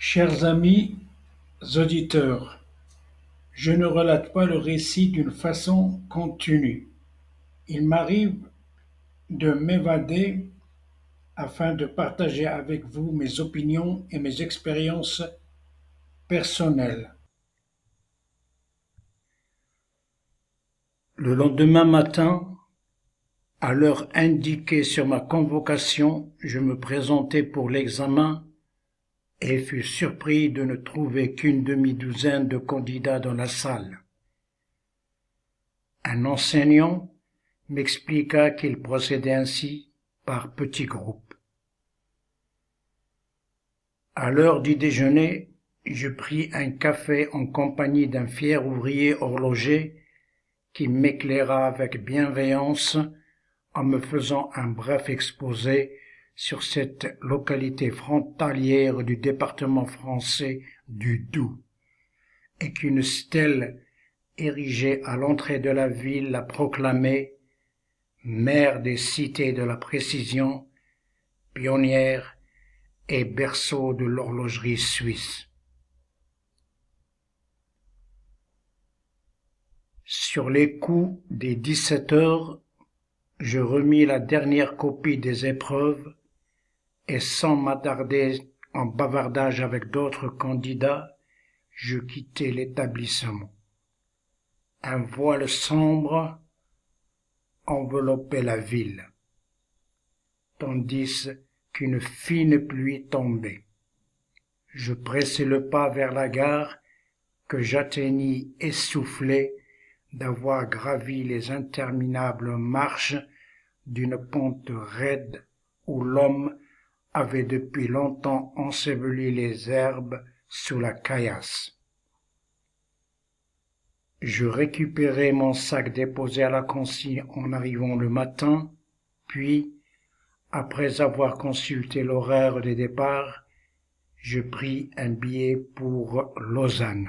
Chers amis auditeurs, je ne relate pas le récit d'une façon continue. Il m'arrive de m'évader afin de partager avec vous mes opinions et mes expériences personnelles. Le lendemain matin, à l'heure indiquée sur ma convocation, je me présentai pour l'examen et fus surpris de ne trouver qu'une demi-douzaine de candidats dans la salle. Un enseignant m'expliqua qu'il procédait ainsi par petits groupes. À l'heure du déjeuner, je pris un café en compagnie d'un fier ouvrier horloger qui m'éclaira avec bienveillance en me faisant un bref exposé sur cette localité frontalière du département français du Doubs, et qu'une stèle érigée à l'entrée de la ville la proclamait mère des cités de la précision, pionnière et berceau de l'horlogerie suisse. Sur les coups des 17 heures, je remis la dernière copie des épreuves et sans m'attarder en bavardage avec d'autres candidats, je quittai l'établissement. Un voile sombre enveloppait la ville, tandis qu'une fine pluie tombait. Je pressai le pas vers la gare que j'atteignis essoufflé d'avoir gravi les interminables marches d'une pente raide où l'homme avait depuis longtemps enseveli les herbes sous la caillasse. Je récupérai mon sac déposé à la consigne en arrivant le matin, puis, après avoir consulté l'horaire des départs, je pris un billet pour Lausanne.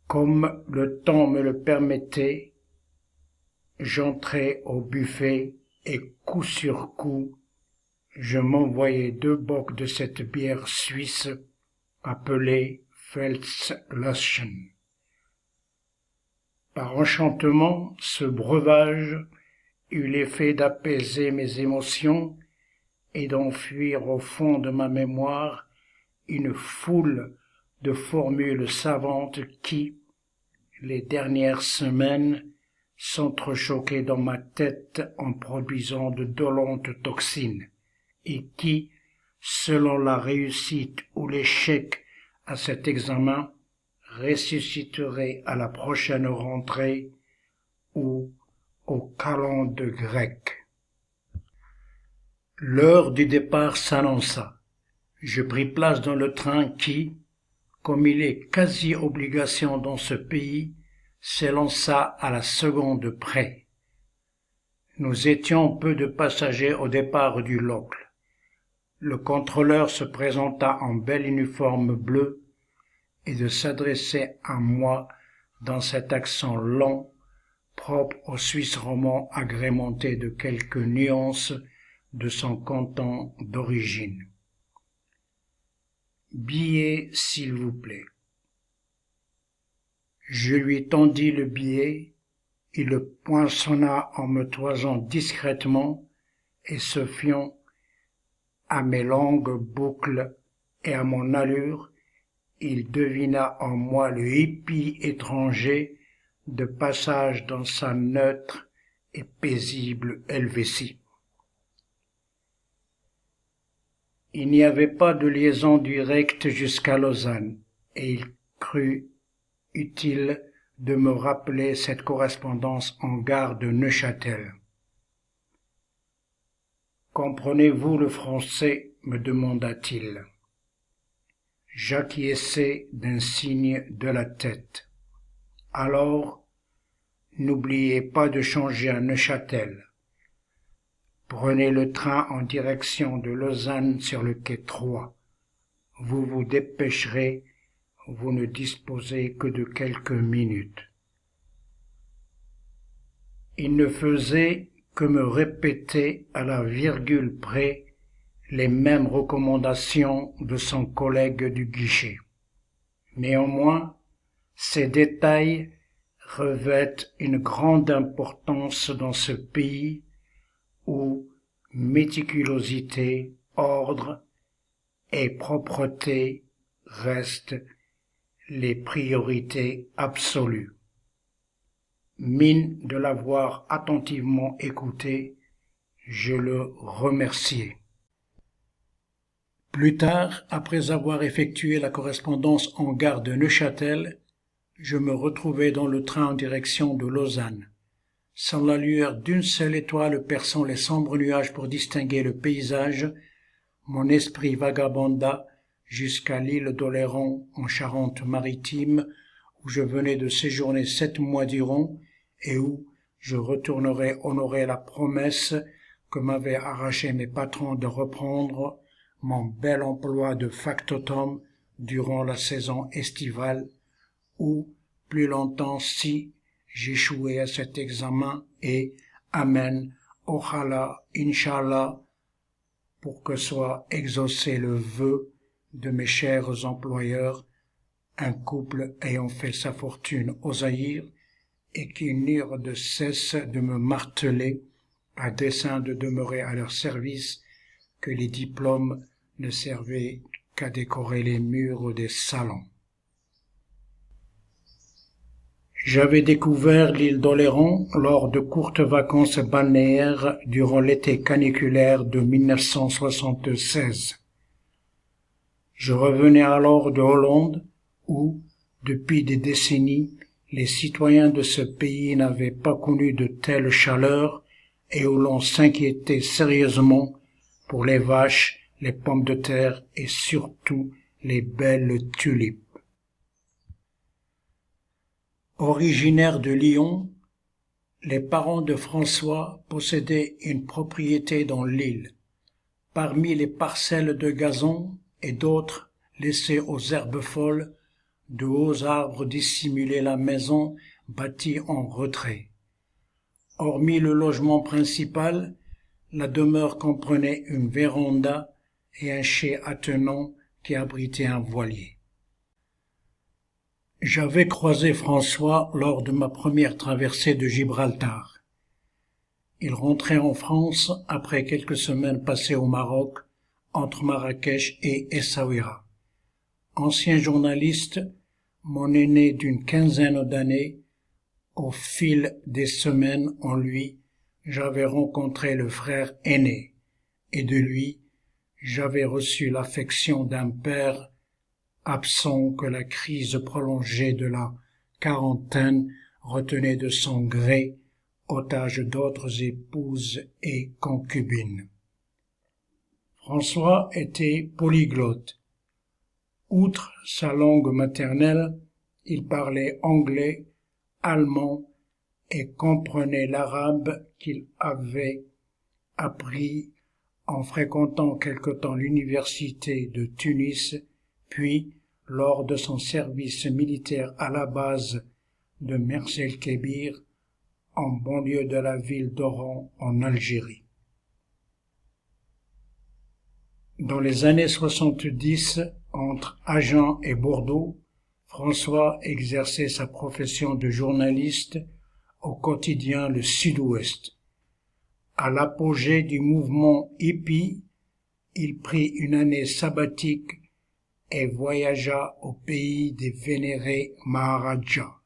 Comme le temps me le permettait, j'entrai au buffet et coup sur coup, je m'envoyai 2 bocs de cette bière suisse appelée Feldschlösschen. Par enchantement, ce breuvage eut l'effet d'apaiser mes émotions et d'enfuir au fond de ma mémoire une foule de formules savantes qui, les dernières semaines, s'entrechoquaient dans ma tête en produisant de dolentes toxines, et qui, selon la réussite ou l'échec à cet examen, ressusciteraient à la prochaine rentrée ou au calende grec. L'heure du départ s'annonça. Je pris place dans le train qui, comme il est quasi obligation dans ce pays, s'élança à la seconde près. Nous étions peu de passagers au départ du Locle. Le contrôleur se présenta en bel uniforme bleu et de s'adresser à moi dans cet accent long, propre au Suisse romand agrémenté de quelques nuances de son canton d'origine. Billet, s'il vous plaît. Je lui tendis le billet, il le poinçonna en me toisant discrètement et se fiant à mes longues boucles et à mon allure, il devina en moi le hippie étranger de passage dans sa neutre et paisible Helvétie. Il n'y avait pas de liaison directe jusqu'à Lausanne, et il crut utile de me rappeler cette correspondance en gare de Neuchâtel. « Comprenez-vous le français ?» me demanda-t-il. J'acquiesçai d'un signe de la tête. Alors, n'oubliez pas de changer à Neuchâtel. Prenez le train en direction de Lausanne sur le quai 3. Vous vous dépêcherez, vous ne disposez que de quelques minutes. Il ne faisait que me répéter à la virgule près les mêmes recommandations de son collègue du guichet. Néanmoins, ces détails revêtent une grande importance dans ce pays où méticulosité, ordre et propreté restent les priorités absolues. Mine de l'avoir attentivement écouté, je le remerciai. Plus tard, après avoir effectué la correspondance en gare de Neuchâtel, je me retrouvai dans le train en direction de Lausanne. Sans la lueur d'une seule étoile perçant les sombres nuages pour distinguer le paysage, mon esprit vagabonda jusqu'à l'île d'Oléron en Charente-Maritime, où je venais de séjourner 7 mois durant et où je retournerais honorer la promesse que m'avaient arraché mes patrons de reprendre mon bel emploi de factotum durant la saison estivale, ou plus longtemps si j'échouais à cet examen et, amen, Ojalá, Inch'Allah, pour que soit exaucé le vœu de mes chers employeurs, un couple ayant fait sa fortune au Zaïre et qui n'eurent de cesse de me marteler à dessein de demeurer à leur service, que les diplômes ne servaient qu'à décorer les murs des salons. J'avais découvert l'île d'Oléron lors de courtes vacances balnéaires durant l'été caniculaire de 1976. Je revenais alors de Hollande où, depuis des décennies, les citoyens de ce pays n'avaient pas connu de telle chaleur et où l'on s'inquiétait sérieusement pour les vaches, les pommes de terre et surtout les belles tulipes. Originaires de Lyon, les parents de François possédaient une propriété dans l'île. Parmi les parcelles de gazon et d'autres laissées aux herbes folles, de hauts arbres dissimulaient la maison bâtie en retrait. Hormis le logement principal, la demeure comprenait une véranda et un chai attenant qui abritait un voilier. J'avais croisé François lors de ma première traversée de Gibraltar. Il rentrait en France après quelques semaines passées au Maroc, entre Marrakech et Essaouira. Ancien journaliste, mon aîné d'une quinzaine d'années, au fil des semaines en lui, j'avais rencontré le frère aîné, et de lui, j'avais reçu l'affection d'un père absent que la crise prolongée de la quarantaine retenait de son gré, otage d'autres épouses et concubines. François était polyglotte. Outre sa langue maternelle, il parlait anglais, allemand et comprenait l'arabe qu'il avait appris en fréquentant quelque temps l'université de Tunis, puis lors de son service militaire à la base de Mers-el-Kébir, en banlieue de la ville d'Oran en Algérie. Dans les années 70, entre Agen et Bordeaux, François exerçait sa profession de journaliste au quotidien Le Sud-Ouest. À l'apogée du mouvement hippie, il prit une année sabbatique et voyagea au pays des vénérés Maharajas.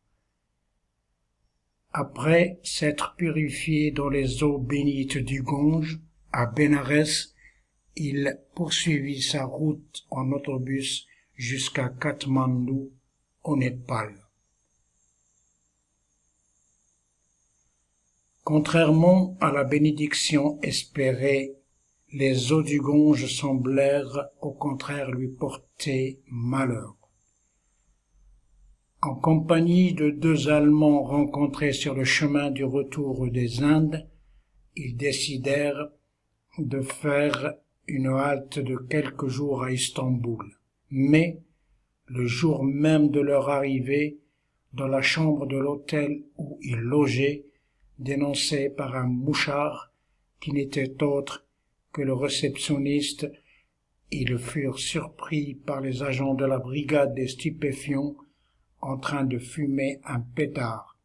Après s'être purifié dans les eaux bénites du Gange, à Bénarès, il poursuivit sa route en autobus jusqu'à Katmandou, au Népal. Contrairement à la bénédiction espérée, les eaux du Gange semblèrent au contraire lui porter malheur. En compagnie de 2 Allemands rencontrés sur le chemin du retour des Indes, ils décidèrent de faire une halte de quelques jours à Istanbul. Mais, le jour même de leur arrivée, dans la chambre de l'hôtel où ils logeaient, dénoncé par un mouchard qui n'était autre que le réceptionniste, ils furent surpris par les agents de la brigade des stupéfiants en train de fumer un pétard.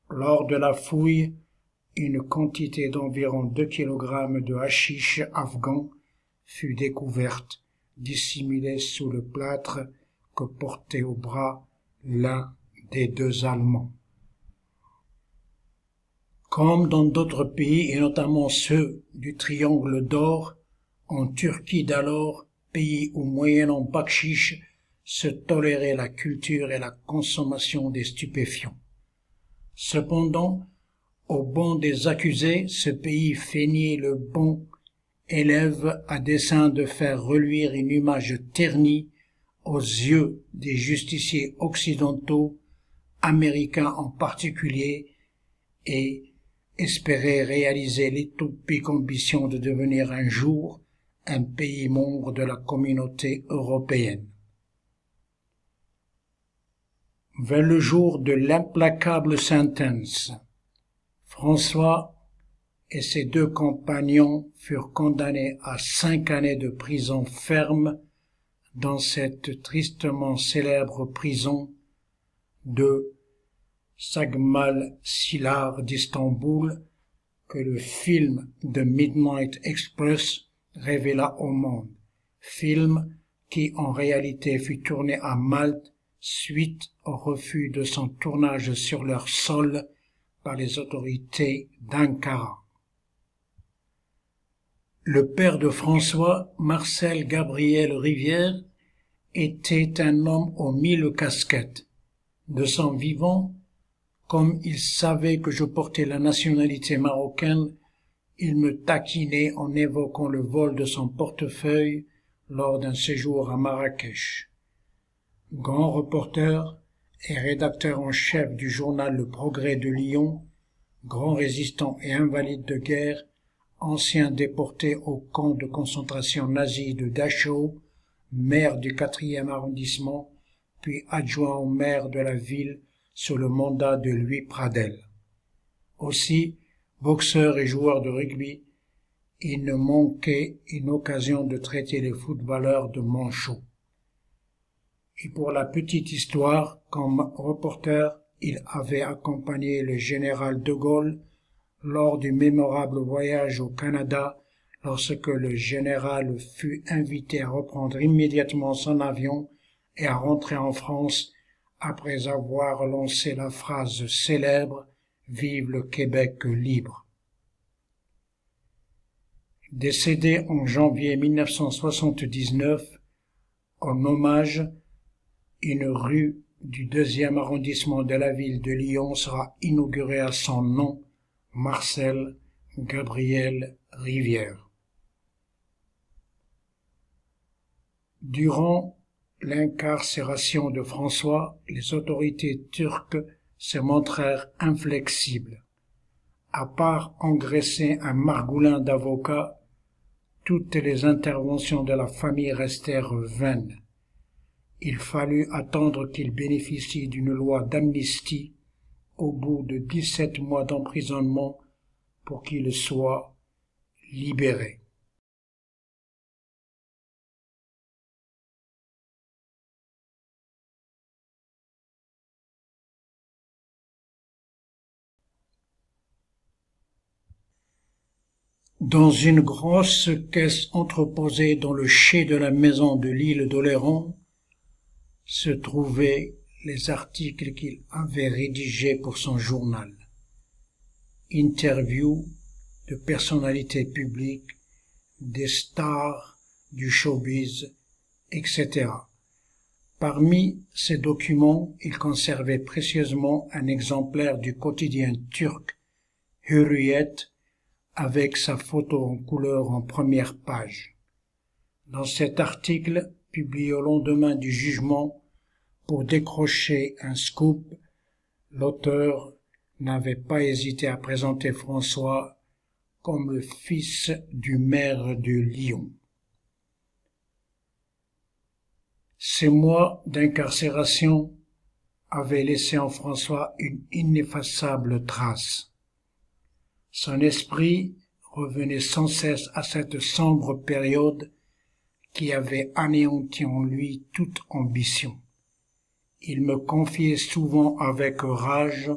Lors de la fouille, une quantité d'environ 2 kilogrammes de hashish afghan fut découverte, dissimulée sous le plâtre que portait au bras l'un des deux Allemands. Comme dans d'autres pays, et notamment ceux du Triangle d'Or, en Turquie d'alors, pays où moyennant bakchiche se tolérait la culture et la consommation des stupéfiants. Cependant, au banc des accusés, ce pays feignait le bon élève à dessein de faire reluire une image ternie aux yeux des justiciers occidentaux, américains en particulier, et espérait réaliser l'utopique ambition de devenir un jour un pays membre de la communauté européenne. Vers le jour de l'implacable sentence, François et ses 2 compagnons furent condamnés à 5 années de prison ferme dans cette tristement célèbre prison de Sagmal-Silar d'Istanbul que le film The Midnight Express révéla au monde, film qui en réalité fut tourné à Malte suite au refus de son tournage sur leur sol par les autorités d'Ankara. Le père de François, Marcel Gabriel Rivière, était un homme aux 1000 casquettes. De son vivant, comme il savait que je portais la nationalité marocaine, il me taquinait en évoquant le vol de son portefeuille lors d'un séjour à Marrakech. Grand reporter et rédacteur en chef du journal Le Progrès de Lyon, grand résistant et invalide de guerre, ancien déporté au camp de concentration nazi de Dachau, maire du 4e arrondissement, puis adjoint au maire de la ville sous le mandat de Louis Pradel. Aussi, boxeur et joueur de rugby, il ne manquait une occasion de traiter les footballeurs de manchots. Et pour la petite histoire, comme reporter, il avait accompagné le général de Gaulle lors du mémorable voyage au Canada lorsque le général fut invité à reprendre immédiatement son avion et à rentrer en France après avoir lancé la phrase célèbre « Vive le Québec libre ». Décédé en janvier 1979, en hommage, une rue du 2e arrondissement de la ville de Lyon sera inaugurée à son nom, Marcel Gabriel Rivière. Durant l'incarcération de François, les autorités turques se montrèrent inflexibles. À part engraisser un margoulin d'avocats, toutes les interventions de la famille restèrent vaines. Il fallut attendre qu'il bénéficie d'une loi d'amnistie au bout de 17 mois d'emprisonnement pour qu'il soit libéré. Dans une grosse caisse entreposée dans le chai de la maison de l'île d'Oléron se trouvaient les articles qu'il avait rédigés pour son journal. Interviews de personnalités publiques, des stars du showbiz, etc. Parmi ces documents, il conservait précieusement un exemplaire du quotidien turc Hürriyet avec sa photo en couleur en première page. Dans cet article, publié au lendemain du jugement, pour décrocher un scoop, l'auteur n'avait pas hésité à présenter François comme le fils du maire de Lyon. Ces mois d'incarcération avaient laissé en François une ineffaçable trace. Son esprit, revenait sans cesse à cette sombre période qui avait anéanti en lui toute ambition. Il me confiait souvent avec rage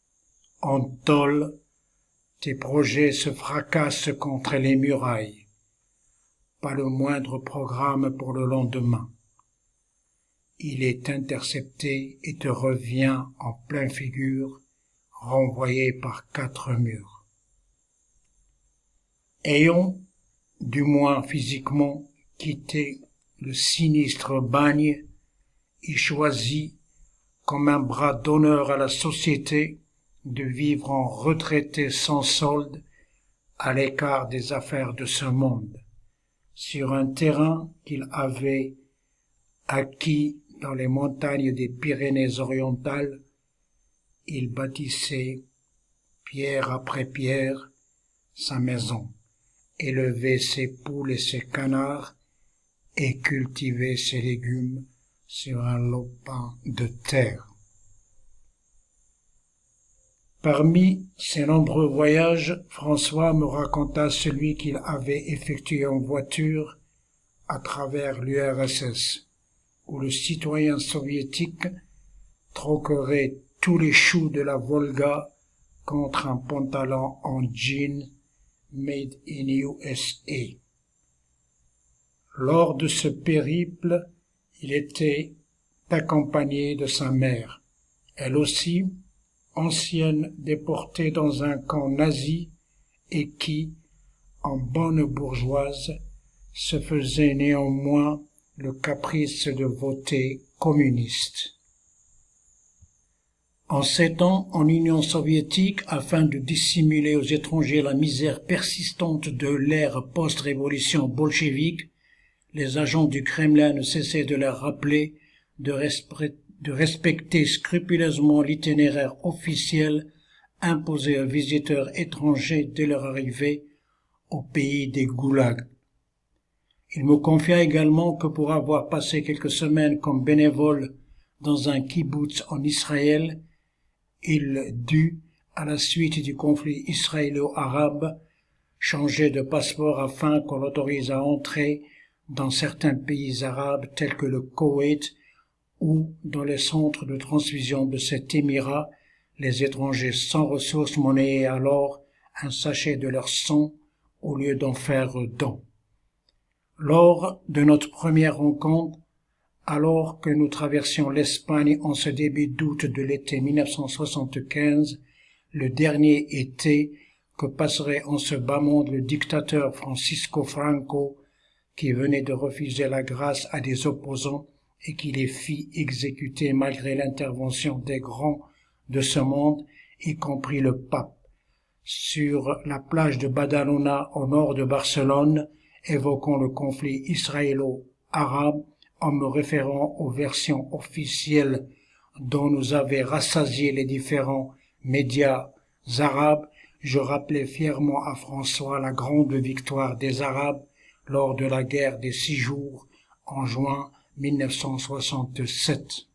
« En tôle, tes projets se fracassent contre les murailles. Pas le moindre programme pour le lendemain. Il est intercepté et te revient en pleine figure, renvoyé par 4 murs. » Ayons, du moins physiquement, quitté le sinistre bagne, y choisi, comme un bras d'honneur à la société, de vivre en retraité sans solde, à l'écart des affaires de ce monde, sur un terrain qu'il avait acquis dans les montagnes des Pyrénées-Orientales. Il bâtissait, pierre après pierre, sa maison, élevait ses poules et ses canards, et cultivait ses légumes sur un lopin de terre. Parmi ses nombreux voyages, François me raconta celui qu'il avait effectué en voiture à travers l'URSS, où le citoyen soviétique troquerait tous les choux de la Volga contre un pantalon en jean made in USA. Lors de ce périple, il était accompagné de sa mère, elle aussi, ancienne déportée dans un camp nazi et qui, en bonne bourgeoise, se faisait néanmoins le caprice de voter communiste. En 7 ans, en Union soviétique, afin de dissimuler aux étrangers la misère persistante de l'ère post-révolution bolchevique, les agents du Kremlin ne cessaient de leur rappeler de respecter scrupuleusement l'itinéraire officiel imposé aux visiteurs étrangers dès leur arrivée au pays des goulags. Il me confia également que pour avoir passé quelques semaines comme bénévole dans un kibboutz en Israël, il dut, à la suite du conflit israélo-arabe, changer de passeport afin qu'on l'autorise à entrer dans certains pays arabes tels que le Koweït ou dans les centres de transfusion de cet émirat, les étrangers sans ressources monnayaient alors un sachet de leur sang au lieu d'en faire don. Lors de notre première rencontre, alors que nous traversions l'Espagne en ce début d'août de l'été 1975, le dernier été que passerait en ce bas monde le dictateur Francisco Franco, qui venait de refuser la grâce à des opposants et qui les fit exécuter malgré l'intervention des grands de ce monde, y compris le pape, sur la plage de Badalona au nord de Barcelone, évoquant le conflit israélo-arabe en me référant aux versions officielles dont nous avaient rassasié les différents médias arabes. Je rappelais fièrement à François la grande victoire des Arabes lors de la guerre des 6 jours en juin 1967.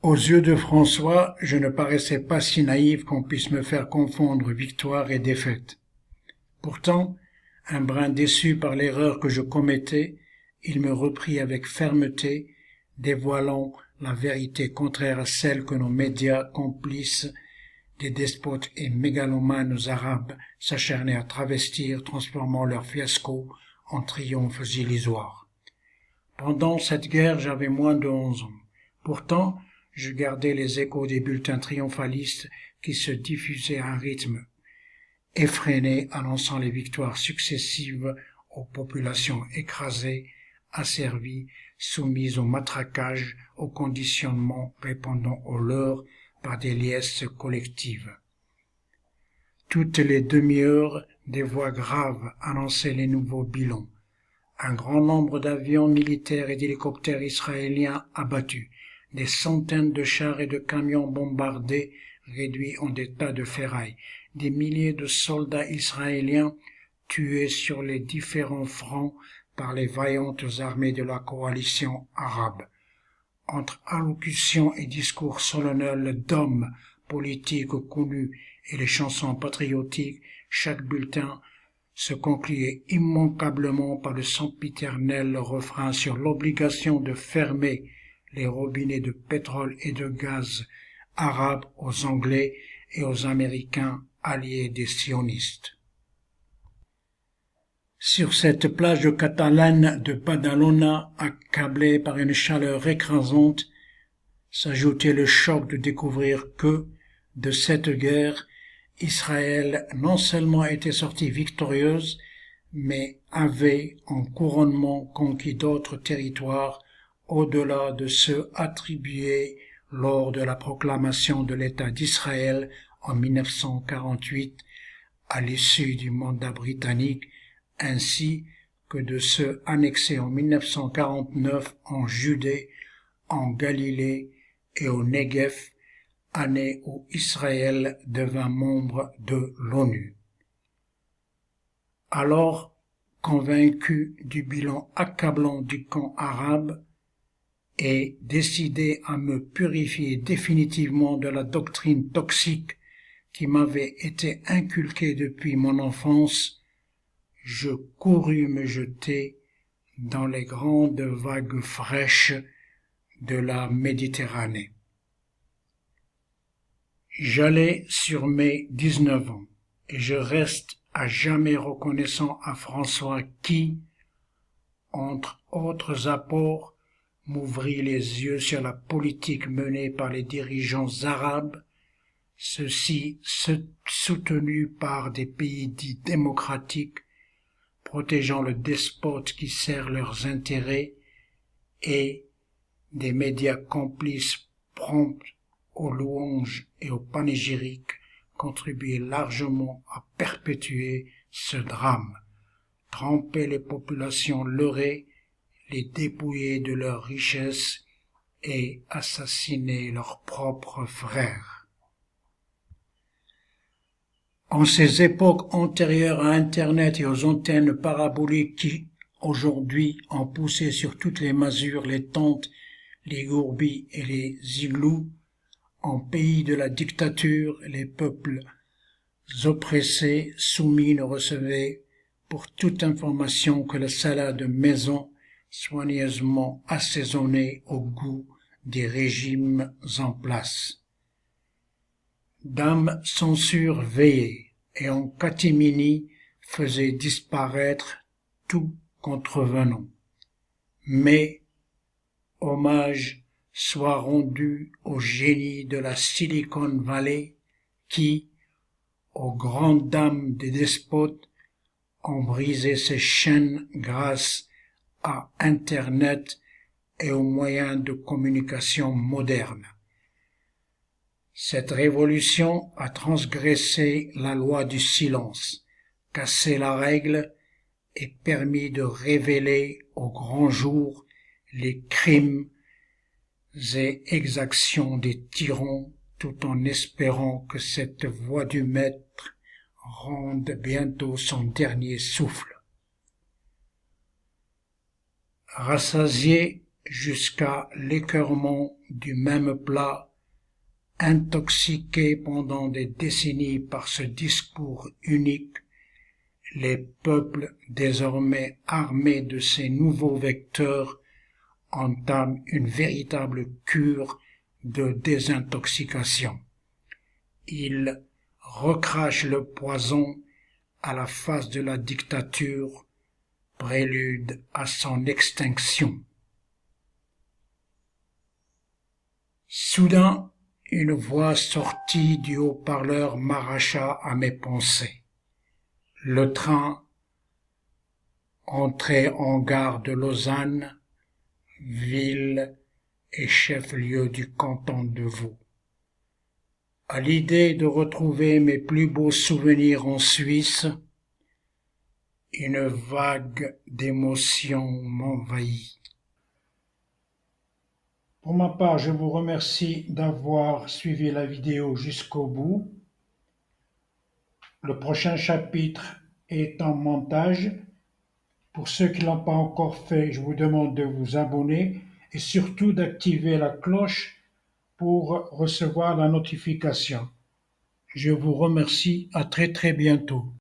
Aux yeux de François, je ne paraissais pas si naïf qu'on puisse me faire confondre victoire et défaite. Pourtant, un brin déçu par l'erreur que je commettais, il me reprit avec fermeté, dévoilant la vérité contraire à celle que nos médias complices des despotes et mégalomanes arabes s'acharnaient à travestir, transformant leur fiasco en triomphes illusoires. Pendant cette guerre, j'avais moins de 11 ans. Pourtant, je gardais les échos des bulletins triomphalistes qui se diffusaient à un rythme effréné, annonçant les victoires successives aux populations écrasées, asservies, soumises au matraquage, au conditionnement répondant aux leurs par des liesses collectives. Toutes les demi-heures, des voix graves annonçaient les nouveaux bilans. Un grand nombre d'avions militaires et d'hélicoptères israéliens abattus, des centaines de chars et de camions bombardés, réduits en des tas de ferraille, des milliers de soldats israéliens tués sur les différents fronts par les vaillantes armées de la coalition arabe. Entre allocutions et discours solennels d'hommes politiques connus et les chansons patriotiques chaque bulletin se concluait immanquablement par le sempiternel refrain sur l'obligation de fermer les robinets de pétrole et de gaz arabes aux Anglais et aux Américains alliés des sionistes. Sur cette plage catalane de Badalona, accablée par une chaleur écrasante, s'ajoutait le choc de découvrir que, de cette guerre, Israël non seulement était sortie victorieuse, mais avait en couronnement conquis d'autres territoires au-delà de ceux attribués lors de la proclamation de l'État d'Israël en 1948 à l'issue du mandat britannique, ainsi que de ceux annexés en 1949 en Judée, en Galilée et au Negev, année où Israël devint membre de l'ONU. Alors, convaincu du bilan accablant du camp arabe et décidé à me purifier définitivement de la doctrine toxique qui m'avait été inculquée depuis mon enfance, je courus me jeter dans les grandes vagues fraîches de la Méditerranée. J'allais sur mes 19 ans et je reste à jamais reconnaissant à François qui, entre autres apports, m'ouvrit les yeux sur la politique menée par les dirigeants arabes, ceux-ci soutenus par des pays dits démocratiques, protégeant le despote qui sert leurs intérêts, et des médias complices prompts aux louanges et aux panégyriques contribuaient largement à perpétuer ce drame, tromper les populations leurrées, les dépouiller de leurs richesses et assassiner leurs propres frères. En ces époques antérieures à Internet et aux antennes paraboliques qui, aujourd'hui, ont poussé sur toutes les masures les tentes, les gourbies et les igloos, en pays de la dictature, les peuples oppressés, soumis ne recevaient pour toute information que la salade maison soigneusement assaisonnée au goût des régimes en place. Dame censure veillait et en catimini faisait disparaître tout contrevenant. Mais hommage soit rendu au génie de la Silicon Valley qui, aux grandes dames des despotes, ont brisé ses chaînes grâce à Internet et aux moyens de communication modernes. Cette révolution a transgressé la loi du silence, cassé la règle et permis de révéler au grand jour les crimes et exactions des tyrans, tout en espérant que cette voix du maître rende bientôt son dernier souffle. Rassasié jusqu'à l'écœurement du même plat, intoxiqués pendant des décennies par ce discours unique, les peuples désormais armés de ces nouveaux vecteurs entament une véritable cure de désintoxication. Ils recrachent le poison à la face de la dictature, prélude à son extinction. Soudain, une voix sortie du haut-parleur m'arracha à mes pensées. Le train entrait en gare de Lausanne, ville et chef-lieu du canton de Vaud. À l'idée de retrouver mes plus beaux souvenirs en Suisse, une vague d'émotion m'envahit. Pour ma part, je vous remercie d'avoir suivi la vidéo jusqu'au bout. Le prochain chapitre est en montage. Pour ceux qui ne l'ont pas encore fait, je vous demande de vous abonner et surtout d'activer la cloche pour recevoir la notification. Je vous remercie, à très bientôt.